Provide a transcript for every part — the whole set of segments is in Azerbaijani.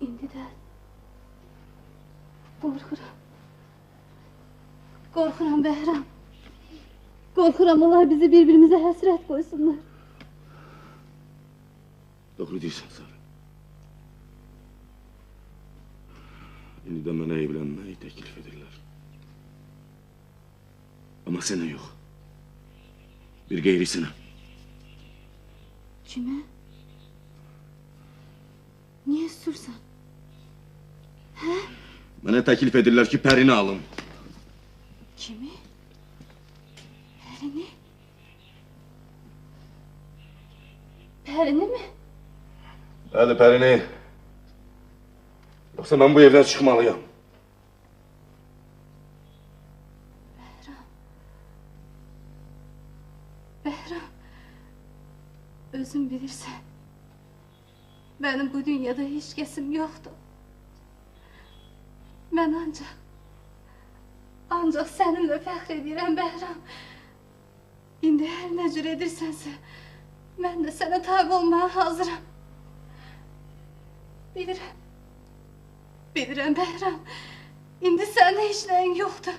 İndi də qorxuram. Qorxuram Bəhram. Qorxuram onlar bizi bir-birimizə həsrət qoysunlar. Doğru deyirsən Sarı. İndi də mənə evlənməyi təklif edirlər. Amma sənə yox. Bir qeyrisinə. Kimə? Niyə sürsən? Hə? Mənə təklif edirlər ki, Pərini alım. Kimi? Pərini? Pərini mi? Bəli, Pərini. Yoxsa mən bu evdən çıxmalıyam. Bəhram. Bəhram. Özün bilirsən. Mənim bu dünyada heç kəsim yoxdur. Mən ancaq səninlə fəxr edirəm Bəhram. İndi hər nə cür edirsənsə, mən də sənə tabi olmağa hazıram. Bilirəm Bəhram. İndi sənin heç nəyin yoxdur.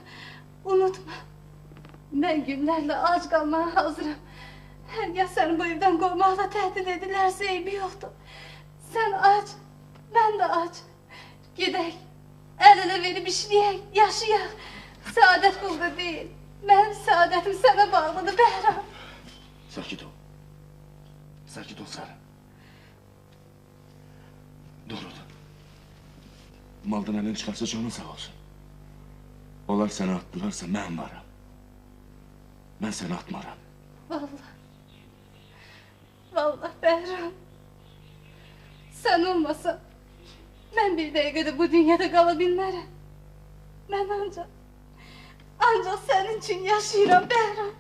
Unutma. Mən günlərlə ac qalmağa hazıram. Hər ya səni bu evdən qovmaqla təhdid edilərsə eybi yoxdur. Sən ac, mən də ac. Gedək, əl-ələ verib işləyək, yaşayaq. Səadət burada deyil. Mənim səadətim sənə bağlıdır Bəhram. Sakit ol. Sakit ol Sarı. Doğrudur. Maldan əlini çıxarsa canın sağ olsun. Onlar səni atdılarsa mən varam. Mən səni atmaram. Vallahi Bəhram. Sən olmasan, mən bir dəqiqədə bu dünyada qala bilmərəm. Mən ancaq sənin üçün yaşayıram Bəhram.